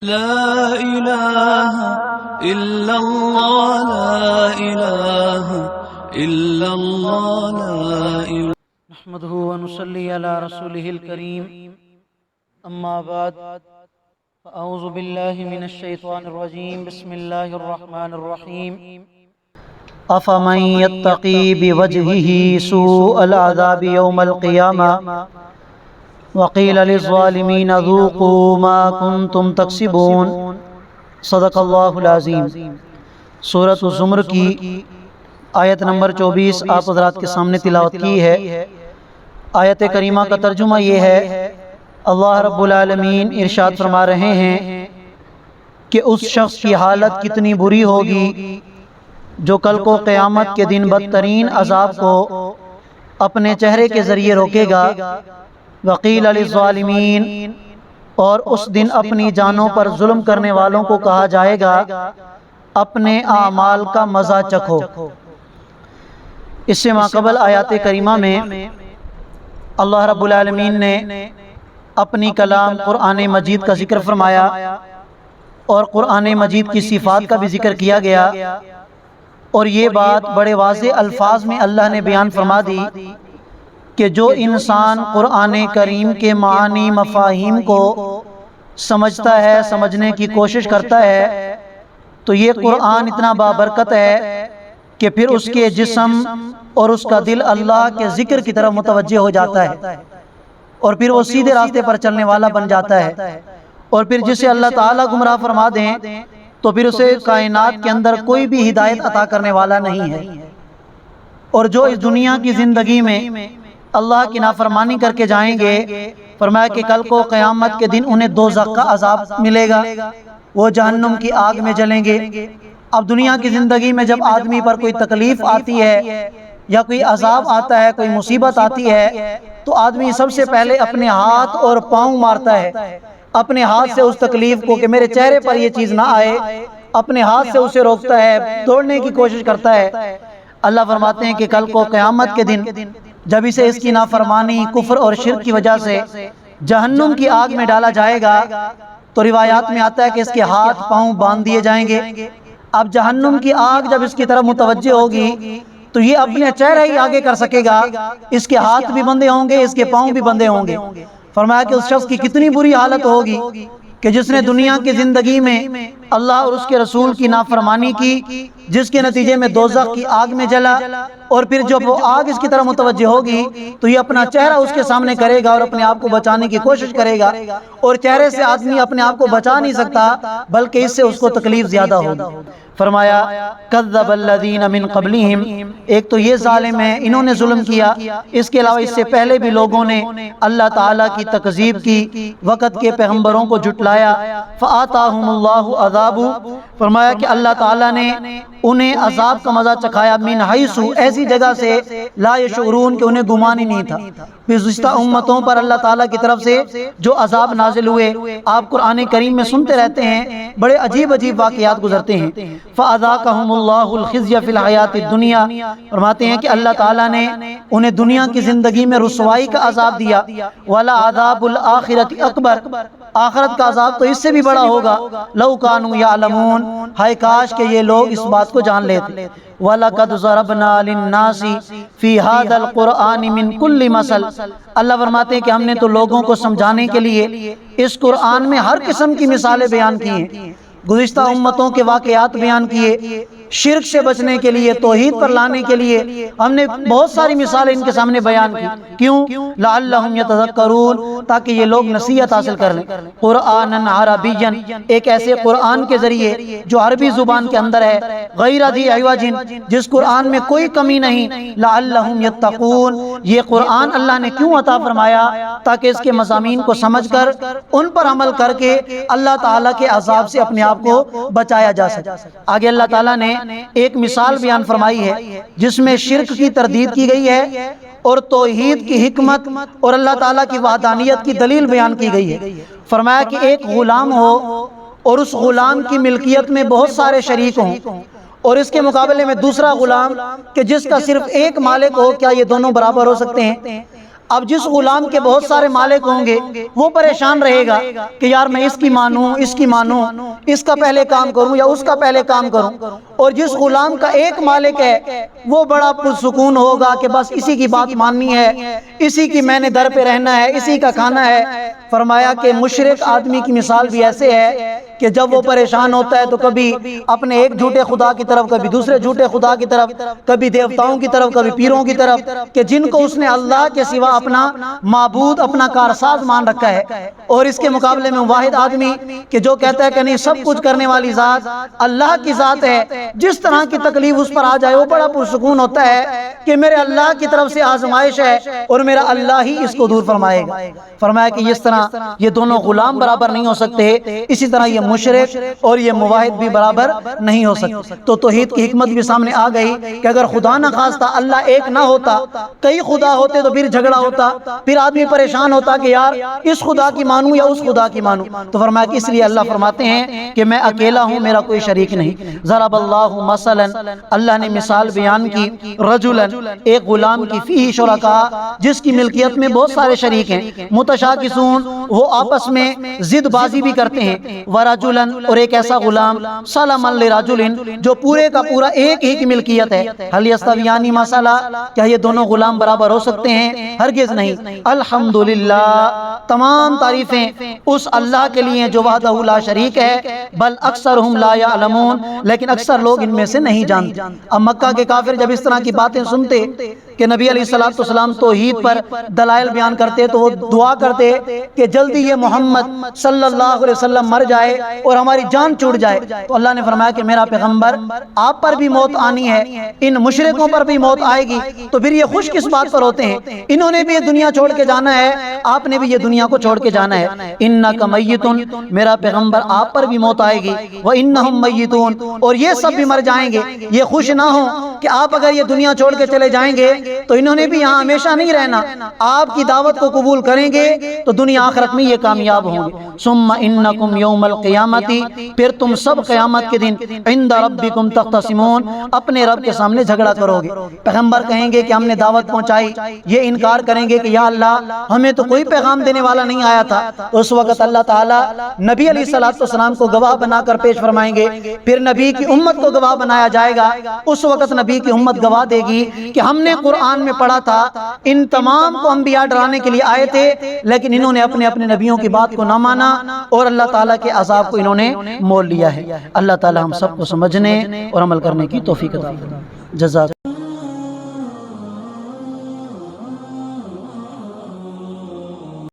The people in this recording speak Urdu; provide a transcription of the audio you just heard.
لا إله إلا الله لا إله إلا الله لا إله نحمده ونصلي على رسوله الكريم أما بعد فأعوذ بالله من الشيطان الرجيم بسم الله الرحمن الرحيم أفمن يتقي بوجهه سوء العذاب يوم القيامة وقيل للظالمين ذوقوا ما كنتم تكسبون صدق اللہ العظیم۔ سورۃ الزمر کی آیت نمبر 24 آپ حضرات کے سامنے تلاوت کی ہے۔ آیت کریمہ کا ترجمہ یہ ہے، اللہ رب العالمین ارشاد فرما رہے ہیں کہ اس شخص کی حالت کتنی بری ہوگی جو کل کو قیامت کے دن بدترین عذاب کو اپنے چہرے کے ذریعے روکے گا۔ وقیل للظالمین، اور اس دن اپنی جانوں پر ظلم کرنے والوں کو کہا جائے گا اپنے اعمال کا مزہ چکھو۔ اس سے ماقبل آیات کریمہ میں اللہ رب العالمین نے اپنی کلام قرآن مجید کا ذکر فرمایا اور قرآن مجید کی صفات کا بھی ذکر کیا گیا، اور یہ بات بڑے واضح الفاظ میں اللہ نے بیان فرما دی کہ جو انسان قرآن کریم کے معانی مفاہیم کو سمجھتا ہے، سمجھنے کی کوشش کرتا ہے، تو یہ قرآن اتنا بابرکت ہے کہ پھر اس کے جسم اور اس کا دل اللہ کے ذکر کی طرف متوجہ ہو جاتا ہے، اور پھر وہ سیدھے راستے پر چلنے والا بن جاتا ہے، اور پھر جسے اللہ تعالیٰ گمراہ فرما دیں تو پھر اسے کائنات کے اندر کوئی بھی ہدایت عطا کرنے والا نہیں ہے۔ اور جو اس دنیا کی زندگی میں اللہ کی نافرمانی کر کے جائیں گے، فرمایا کہ کل کو قیامت کے دن انہیں دوزخ کا عذاب ملے گا، وہ جہنم کی آگ میں جلیں گے۔ اب دنیا کی زندگی میں جب آدمی پر کوئی تکلیف آتی ہے یا کوئی عذاب آتا ہے، کوئی مصیبت آتی ہے، تو آدمی سب سے پہلے اپنے ہاتھ اور پاؤں مارتا ہے، اپنے ہاتھ سے اس تکلیف کو کہ میرے چہرے پر یہ چیز نہ آئے، اپنے ہاتھ سے اسے روکتا ہے، توڑنے کی کوشش کرتا ہے۔ اللہ فرماتے ہیں کہ کل کو قیامت کے دن جب اسے اس کی نافرمانی، کفر اور شرک کی وجہ سے جہنم کی آگ میں ڈالا جائے گا، تو روایات میں آتا ہے کہ اس کے ہاتھ پاؤں باندھ دیے جائیں گے۔ اب جہنم کی آگ جب اس کی طرف متوجہ ہوگی تو یہ اپنے چہرہ ہی آگے کر سکے گا، اس کے ہاتھ بھی بندھے ہوں گے، اس کے پاؤں بھی بندھے ہوں گے۔ فرمایا کہ اس شخص کی کتنی بری حالت ہوگی کہ جس نے دنیا کی زندگی میں اللہ اور اس کے رسول کی نافرمانی کی، جس کے نتیجے میں دوزخ کی آگ میں جلا، اور پھر جب وہ آگ اس کی طرف متوجہ ہوگی تو یہ اپنا چہرہ اس کے سامنے کرے گا اور اپنے آپ کو بچانے کی کوشش کرے گا، اور چہرے سے آدمی اپنے آپ کو بچا نہیں سکتا بلکہ اس سے اس کو تکلیف زیادہ ہوگی۔ فرمایا کذب الذین من قبلہم، ایک تو یہ ظالم ہے، انہوں نے ظلم کیا، اس کے علاوہ اس سے پہلے بھی لوگوں نے اللہ تعالیٰ کی تکذیب کی، وقت کے پیغمبروں کو جھٹلایا۔ فآتاہم اللہ عذاب، فرمایا کہ اللہ تعالیٰ نے انہیں عذاب کا مزہ چکھایا، من حیث، ایسی جگہ سے، لا یشعرون، کہ انہیں گمان ہی نہیں تھا۔ گزشتہ امتوں پر اللہ تعالیٰ کی طرف سے جو عذاب نازل ہوئے آپ قرآن کریم میں سنتے رہتے ہیں، بڑے عجیب عجیب واقعات گزرتے ہیں۔ فَأَذَاقَهُمُ اللَّهُ الْخِزْيَ فِي الْحَيَاةِ الدُّنْيَا، فرماتے ہیں کہ اللہ تعالیٰ نے انہیں دنیا کی زندگی میں رسوائی کا عذاب دیا۔ وَلَعَذَابُ الْآخِرَةِ أَكْبَرُ، آخرت کا عذاب تو اس سے بھی بڑا ہوگا۔ لَوْ كَانُوا يَعْلَمُونَ، ہائے کاش کہ یہ لوگ اس بات کو جان لیتے۔ وَلَقَدْ ضَرَبْنَا لِلنَّاسِ فِي هَذَا الْقُرْآنِ مِنْ كُلِّ مَثَلٍ، اللہ فرماتے ہیں کہ ہم نے تو لوگوں کو سمجھانے کے لیے اس قرآن میں ہر قسم کی مثالیں بیان کی ہیں، گزشتہ امتوں کے واقعات بیان کیے، شرک سے بچنے کے لیے، توحید پر لانے کے لیے ہم نے بہت ساری مثالیں ان کے سامنے بیان کی۔ کیوں؟ لعلہم یتذکرون، تاکہ یہ لوگ نصیحت حاصل کر لیں۔ قرآنًا عربیًا، ایک ایسے قرآن کے ذریعے جو عربی زبان کے اندر ہے، غیر ذی عوج، جس قرآن میں کوئی کمی نہیں۔ لعلہم یتقون، یہ قرآن اللہ نے کیوں عطا فرمایا؟ تاکہ اس کے مضامین کو سمجھ کر ان پر عمل کر کے اللہ تعالیٰ کے عذاب سے اپنے آپ کو بچایا جا سکے۔ آگے اللہ تعالیٰ نے ایک مثال بیان فرمائی ہے جس میں شرک کی تردید کی گئی ہے اور توحید کی حکمت اور اللہ تعالیٰ کی وحدانیت کی دلیل بیان کی گئی ہے۔ فرمایا کہ ایک غلام ہو اور اس غلام کی ملکیت میں بہت سارے شریک ہوں، اور اس کے مقابلے میں دوسرا غلام کہ جس کا صرف ایک مالک ہو، کیا یہ دونوں برابر ہو سکتے ہیں؟ اب جس غلام کے بہت سارے مالک ہوں گے وہ پریشان رہے گا کہ یار میں اس کی مانوں، اس کی مانوں، اس کا پہلے کام کروں یا اس کا پہلے کام کروں۔ اور جس غلام کا ایک مالک ہے وہ بڑا پرسکون ہوگا کہ بس اسی کی بات ماننی ہے، اسی کی میں نے در پہ رہنا ہے، اسی کا کھانا ہے۔ فرمایا کہ مشرک آدمی کی مثال بھی ایسے ہے کہ جب وہ پریشان ہوتا ہے تو کبھی اپنے ایک جھوٹے خدا کی طرف، کبھی دوسرے جھوٹے خدا کی طرف، کبھی دیوتاؤں کی طرف، کبھی پیروں کی طرف، کہ جن کو اس نے اللہ کے سوا اپنا معبود، اپنا کارساز مان رکھا ہے۔ اور اس کے مقابلے میں واحد آدمی کہ جو کہتا ہے کہ نہیں، سب کچھ کرنے والی ذات اللہ کی ذات ہے، جس طرح کی تکلیف اس پر آ جائے وہ بڑا پرسکون ہوتا ہے کہ میرے اللہ کی طرف سے آزمائش ہے اور میرا اللہ ہی اس کو دور فرمائے گا۔ فرمایا کہ اس طرح یہ دونوں غلام برابر نہیں ہو سکتے، اسی طرح یہ مشرک اور یہ موحد بھی برابر نہیں ہو سکتے۔ تو توحید کی حکمت بھی سامنے آ گئی کہ اگر خدا نہ خواستہ اللہ ایک نہ ہوتا، کئی خدا ہوتے تو پھر جھگڑا ہوتا، پھر آدمی پریشان ہوتا کہ یار اس خدا کی مانوں یا اس خدا کی مانوں۔ تو فرمایا کہ اس لیے اللہ فرماتے ہیں کہ میں اکیلا ہوں، میرا کوئی شریک نہیں۔ ضرب اللہ مثلا، اللہ نے مثال بیان کی، رجلا، ایک غلام کی، فیہ شرکاء، جس کی ملکیت میں بہت سارے شریک ہیں، متشاکسون، وہ آپس میں ضد بازی بھی کرتے ہیں، ورجلا، اور ایک ایسا غلام، سلما لرجل، جو پورے کا پورا ایک ہی کی ملکیت ہے، هل یستویان مثلا، کیا یہ دونوں غلام برابر ہو سکتے ہیں؟ ہرگز نہیں۔ الحمدللہ، تمام تعریفیں اس اللہ کے لیے جو وحدہ لا شریک ہے، بل اکثرہم لا یعلمون، لیکن اکثر لوگ ان میں سے نہیں جانتے۔ اب مکہ کے کافر جب اس طرح کی باتیں سنتے کہ نبی علیہ السلام توحید پر دلائل بیان کرتے تو وہ دعا کرتے کہ جلدی یہ محمد صلی اللہ علیہ وسلم مر جائے اور ہماری جان چھوٹ جائے۔ تو اللہ نے فرمایا کہ میرا پیغمبر، آپ پر بھی موت آنی ہے، ان مشرکوں پر بھی موت آئے گی، تو پھر یہ خوش کس بات پر ہوتے ہیں؟ انہوں نے بھی یہ دنیا چھوڑ کے جانا ہے، آپ نے بھی یہ دنیا کو چھوڑ کے جانا ہے۔ انک میت، میرا پیغمبر آپ پر بھی موت آئے گی، وانہم میتون، اور یہ سب بھی مر جائیں گے۔ یہ خوش نہ ہو کہ آپ اگر یہ دنیا چھوڑ کے چلے جائیں گے تو انہوں نے بھی یہاں ہمیشہ نہیں رہنا، آپ کی دعوت کو قبول کریں گے تو دنیا آخرت میں یہ کامیاب ہوں گے۔ ثم انکم یوم القیامت، پھر تم سب قیامت کے دن عند ربکم تختصمون، اپنے رب کے سامنے جھگڑا کرو گے۔ پیغمبر کہیں گے کہ ہم نے دعوت پہنچائی، یہ انکار کریں گے کہ یا اللہ ہمیں تو کوئی پیغام دینے والا نہیں آیا تھا۔ اس وقت اللہ تعالیٰ نبی علیہ السلام کو گواہ بنا کر پیش فرمائیں گے، پھر نبی کی امت کو گواہ بنایا جائے گا۔ اس وقت نبی کی امت گواہ دے گی کہ ہم نے قرآن میں پڑھا تھا، ان تمام کو انبیاء ڈرانے کے لیے آئے تھے، لیکن انہوں نے اپنے اپنے نبیوں کی بات کو نہ مانا اور اللہ تعالیٰ کے عذاب کو انہوں نے مول لیا ہے۔ اللہ تعالیٰ ہم سب کو سمجھنے اور عمل کرنے کی توفیق عطا فرمائے۔ جزاک